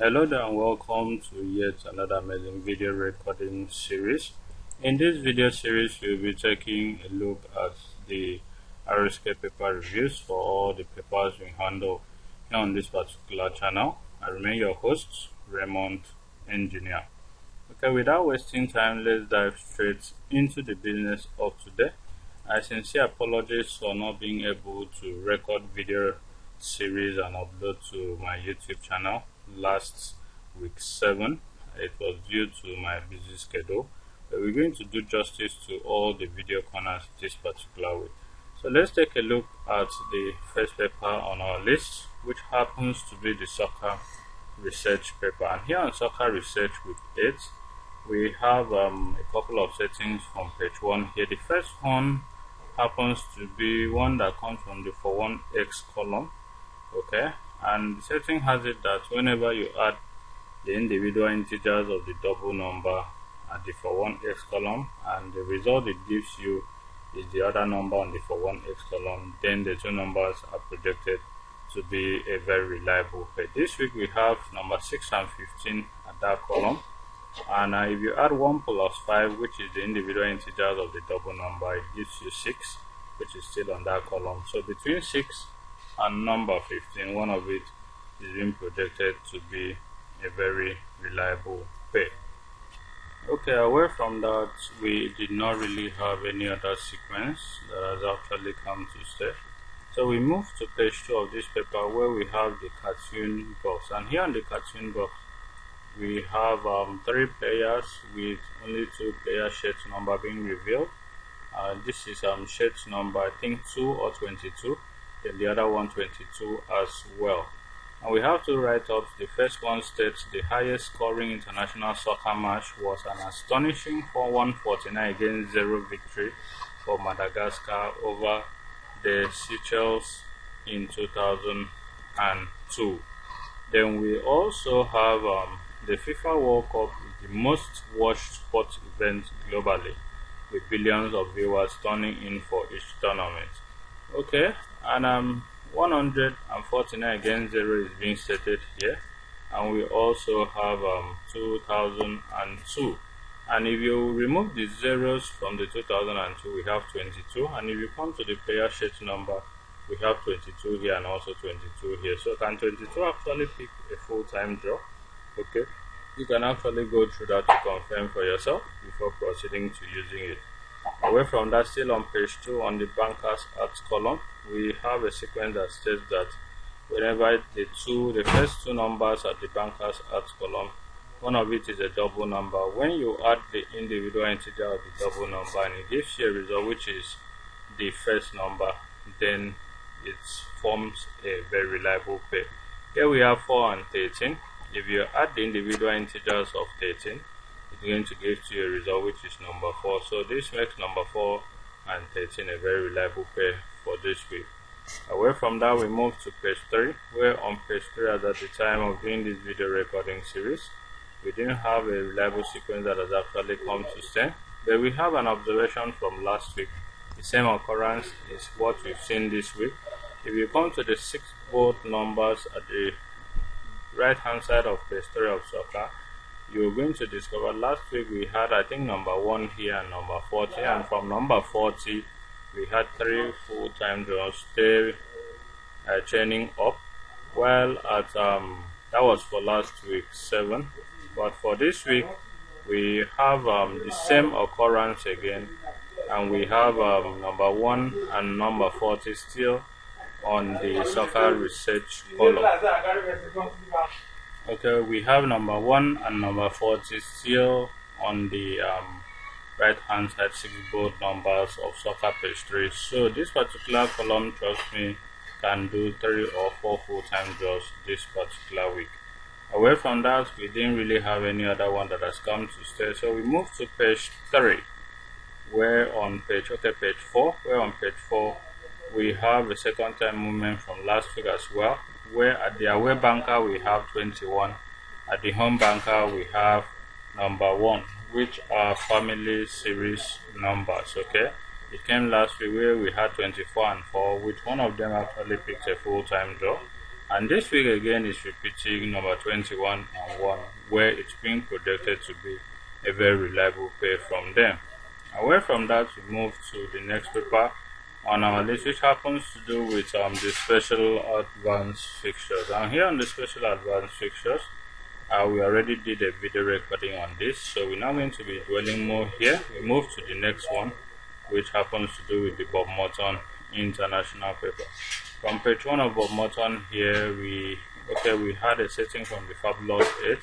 Hello there and welcome to yet another amazing video recording series. In this video series, we'll be taking a look at the RSK paper reviews for all the papers we handle here on this particular channel. I remain your host, Raymond Engineer. Okay, without wasting time, let's dive straight into the business of today. I sincere apologies for not being able to record video series and upload to my YouTube channel last week 7. It was due to my busy schedule, but we're going to do justice to all the video corners this particular week. So let's take a look at the first paper on our list, which happens to be the soccer research paper. And here on soccer research week 8, we have a couple of settings from page 1 here. The first one happens to be one that comes from the for 1x column. Okay, and the setting has it that whenever you add the individual integers of the double number at the for 1x column and the result it gives you is the other number on the for 1x column, then the two numbers are projected to be a very reliable pair. This week we have number 6 and 15 at that column, and if you add 1 plus 5, which is the individual integers of the double number, it gives you 6, which is still on that column. So between 6 and number 15, one of it is being projected to be a very reliable pair. Okay, away from that, we did not really have any other sequence that has actually come to stay. So we move to page 2 of this paper, where we have the cartoon box, and here on the cartoon box we have 3 players with only 2 player shirt number being revealed. This is shirt number I think 2 or 22, then the other one 22 as well. And we have 2 write-ups. The first one states the highest scoring international soccer match was an astonishing 4-1 against 0 victory for Madagascar over the Seychelles in 2002. Then we also have the FIFA World Cup is the most watched sports event globally, with billions of viewers turning in for each tournament. Okay, and 149 against 0 is being stated here, and we also have 2002, and if you remove the zeros from the 2002, we have 22, and if you come to the player shirt number, we have 22 here and also 22 here. So can 22 actually pick a full-time draw? Okay, you can actually go through that to confirm for yourself before proceeding to using it. Away from that, still on page 2 on the bankers arts column, we have a sequence that states that whenever the first 2 numbers at the bankers arts column, one of it is a double number. When you add the individual integer of the double number and it gives you a result which is the first number, then it forms a very reliable pair. Here we have 4 and 13. If you add the individual integers of 13, it's going to give you a result which is number 4. So this makes number 4 and 13 a very reliable pair for this week. Away from that, we move to page 3, where on page 3, as at the time of doing this video recording series, we didn't have a reliable sequence that has actually come to stay, but we have an observation from last week. The same occurrence is what we've seen this week. If you come to the 6 board numbers at the right hand side of page 3 of soccer, you're going to discover last week we had I think number 1 here and number 40, and from number 40 we had 3 full-time draws still chaining up, while at that was for last week 7, but for this week we have the same occurrence again, and we have number 1 and number 40 still on the soccer research column. Okay, we have number 1 and number 40 still on the right hand side 6 board numbers of soccer page 3. So this particular column, trust me, can do 3 or 4 full-time draws this particular week. Away from that, we didn't really have any other one that has come to stay. So we move to page 3, where on page 4, where on page 4 we have a second time movement from last week as well, where at the away banker we have 21, at the home banker we have number 1, which are family series numbers. Okay, it came last week where we had 24 and 4, which one of them actually picked a full-time draw, And this week again is repeating number 21 and 1, where it's being projected to be a very reliable pair from them. Away from that, we move to the next paper on our list, which happens to do with the special advanced fixtures. And here on the special advanced fixtures, we already did a video recording on this, so we're now going to be dwelling more here. We move to the next one, which happens to do with the Bob Morton international paper. From page 1 of Bob Morton here, we had a setting from the Fabulous 8.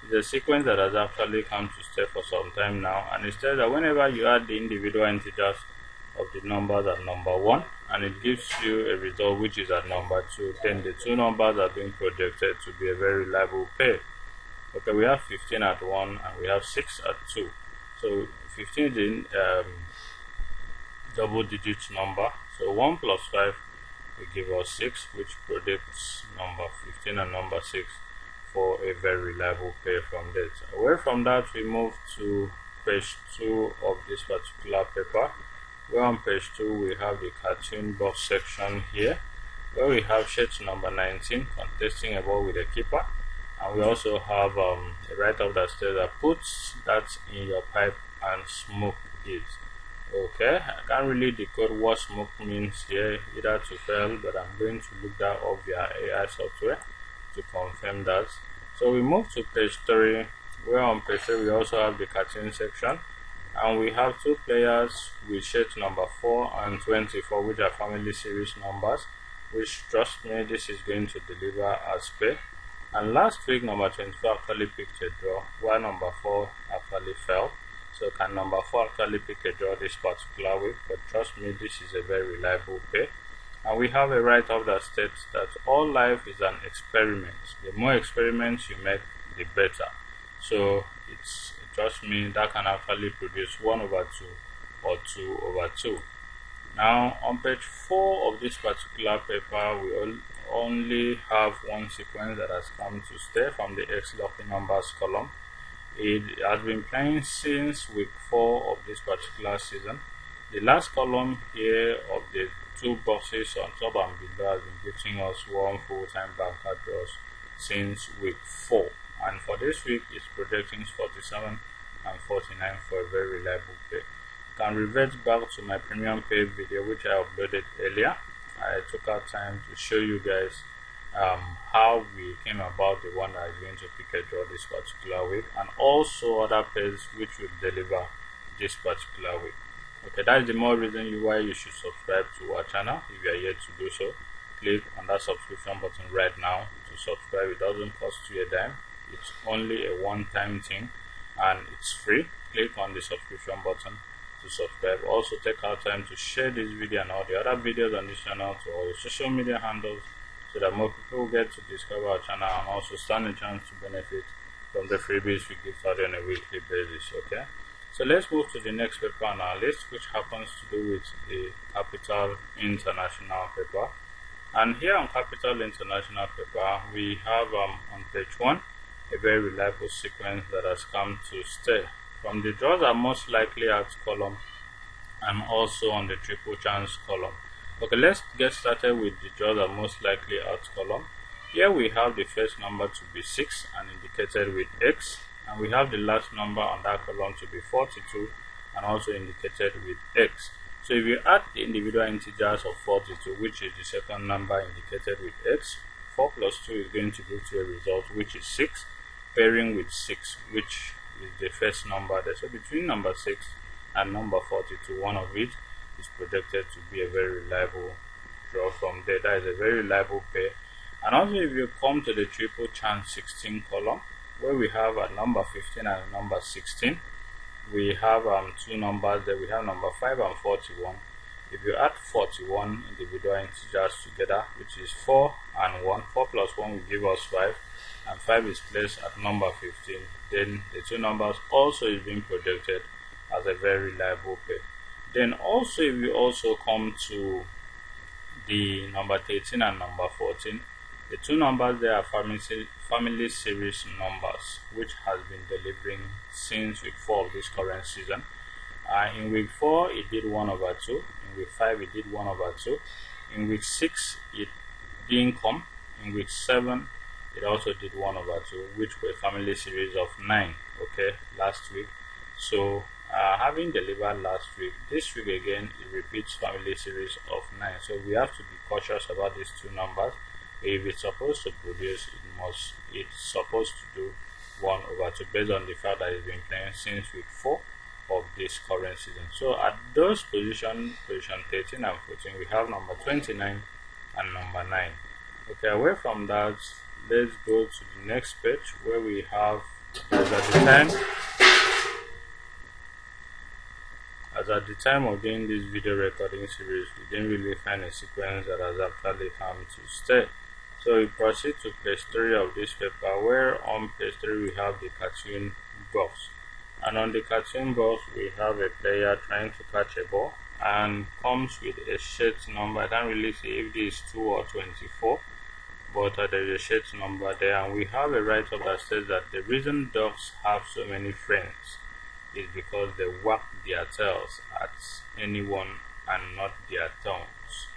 It's a sequence that has actually come to stay for some time now, and it says that whenever you add the individual integers of the numbers at number 1 and it gives you a result which is at number 2, then the two numbers are being projected to be a very reliable pair. Okay, we have 15 at 1 and we have 6 at 2. So 15 is in double digits number. So 1 plus 5 will give us 6, which predicts number 15 and number 6 for a very reliable pair from this. Away from that, we move to page 2 of this particular paper, where on page 2 we have the cartoon box section here, where we have sheet number 19 contesting a ball with a keeper. And we also have a write-up that says that puts that in your pipe and smoke it. Okay, I can't really decode what smoke means here, either to fail, but I'm going to look that up via AI software to confirm that. So we move to page 3, where on page 3 we also have the cartoon section, and we have two players with sheet number 4 and 24, which are family series numbers, which, trust me, this is going to deliver as pair. And last week number 24 actually picked a draw, while number 4 actually fell. So can number 4 actually pick a draw this particular week? But trust me, this is a very reliable pair. And we have a write-up that states that all life is an experiment. The more experiments you make, the better. So trust me, that can actually produce 1 over 2 or 2 over 2. Now on page 4 of this particular paper, we only have one sequence that has come to stay from the X lucky numbers column. It has been playing since week 4 of this particular season. The last column here of the two boxes on top and below has been giving us one full-time banker draws since week 4, and for this week it's projecting 47 and 49 for a very reliable pair. Can revert back to my premium pay video which I uploaded earlier. I took out time to show you guys how we came about the one that is going to pick a draw this particular week, and also other pairs which will deliver this particular week. Okay, that is the more reason why you should subscribe to our channel. If you are yet to do so, click on that subscription button right now to subscribe. It doesn't cost you a dime. It's only a one-time thing and it's free. Click on the subscription button to subscribe. Also take our time to share this video and all the other videos on this channel to all your social media handles, so that more people get to discover our channel and also stand a chance to benefit from the freebies we give out on a weekly basis. Okay, so let's move to the next paper on our list, which happens to do with the Capital International paper. And here on Capital International paper, we have on page 1 a very reliable sequence that has come to stay from the draws are most likely out column and also on the triple chance column. Okay, let's get started with the draws are most likely out column. Here we have the first number to be 6 and indicated with X, and we have the last number on that column to be 42 and also indicated with X. So if you add the individual integers of 42, which is the second number indicated with X, 4 plus 2 is going to give you a result which is 6, pairing with 6, which is the first number there. So between number 6 and number 42, one of it is projected to be a very reliable draw from there. That is a very reliable pair. And also if you come to the triple chance 16 column, where we have a number 15 and a number 16, we have two numbers there. We have number 5 and 41. If you add 41 individual integers together, which is 4 and 1, 4 plus 1 will give us 5, and 5 is placed at number 15, then the two numbers also is being projected as a very reliable pair. Then also if you also come to the number 13 and number 14, the two numbers there are family series numbers, which has been delivering since week 4 of this current season. In week 4 it did 1 over 2, in week 5 it did 1 over 2, in week 6 it didn't come, In week 7, it also did 1/2, which were family series of 9, okay, last week. So having delivered last week, this week again it repeats family series of 9. So we have to be cautious about these two numbers. If it's supposed to produce, it's supposed to do 1/2 based on the fact that it's been playing since week 4 of this current season. So at those position 13 and 14, we have number 29 and number 9. Okay, away from that, let's go to the next page where we have, as at the time of doing this video recording series, we didn't really find a sequence that has actually come to stay. So we proceed to page 3 of this paper, where on page 3 we have the cartoon box. And on the cartoon box we have a player trying to catch a ball and comes with a shirt number. I can't really see if this is 2 or 24, but there is a shirt number there. And we have a write-up that says that the reason dogs have so many friends is because they wag their tails at anyone and not their tongues.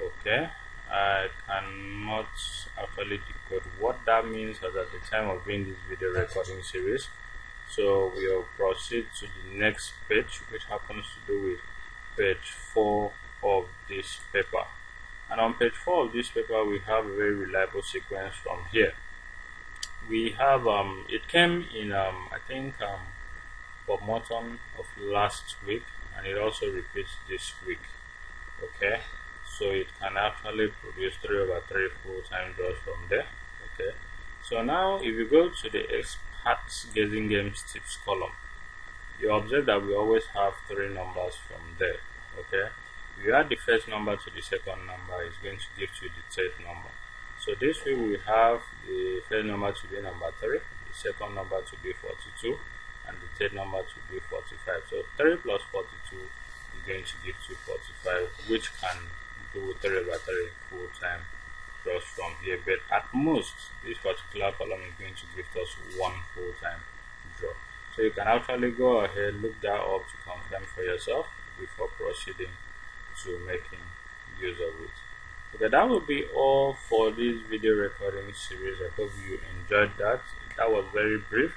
Okay, I cannot actually decode what that means as at the time of doing this video recording series. So we'll proceed to the next page, which happens to do with page 4 of this paper. And on page 4 of this paper we have a very reliable sequence from here. We have it came in I think Bob Morton of last week, and it also repeats this week. Okay, so it can actually produce 3/3 full-time draws from there. Okay, so now if you go to the experts guessing games tips column, you observe that we always have 3 numbers from there. Okay, if you add the first number to the second number, it's going to give you the third number. So this way we have the first number to be number 3, the second number to be 42, and the third number to be 45. So 3 plus 42 is going to give you 45, which can do 3/3 full-time draws from here. But at most, this particular column is going to give us 1 full-time draw. So you can actually go ahead, look that up to confirm for yourself before proceeding to making use of it. Okay, that will be all for this video recording series. I hope you enjoyed that. That was very brief.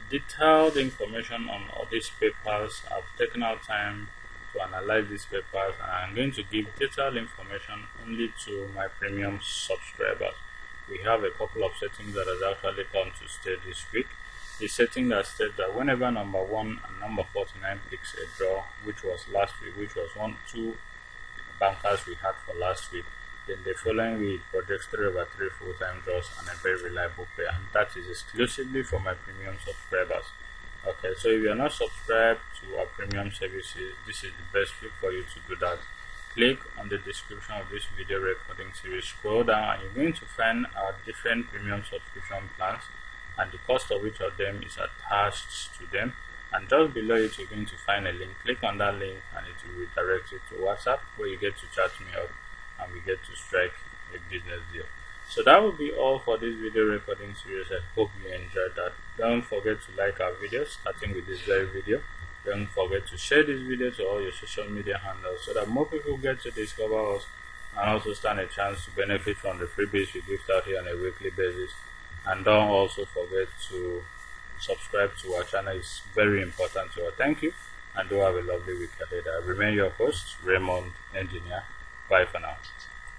Detailed information on all these papers. I've taken out time to analyze these papers, and I'm going to give detailed information only to my premium subscribers. We have a couple of settings that has actually come to stay this week. The setting that states that whenever number 1 and number 49 picks a draw, which was last week, which was 2 bankers we had for last week, then the following week projects 3/3 full-time draws and a very reliable pair, and that is exclusively for my premium subscribers. Okay, so if you are not subscribed to our premium services, this is the best week for you to do that. Click on the description of this video recording series, scroll down, and you're going to find our different premium subscription plans, and the cost of each of them is attached to them. And just below it you're going to find a link. Click on that link and it will redirect you to WhatsApp, where you get to chat me up and we get to strike a business deal. So that will be all for this video recording series. I hope you enjoyed that. Don't forget to like our videos, starting with this very video. Don't forget to share this video to all your social media handles so that more people get to discover us and also stand a chance to benefit from the freebies we give out here on a weekly basis. And don't also forget to subscribe to our channel. It's very important to us. Thank you, and do have a lovely week ahead. I remain your host, Raymond Engineer. Bye for now.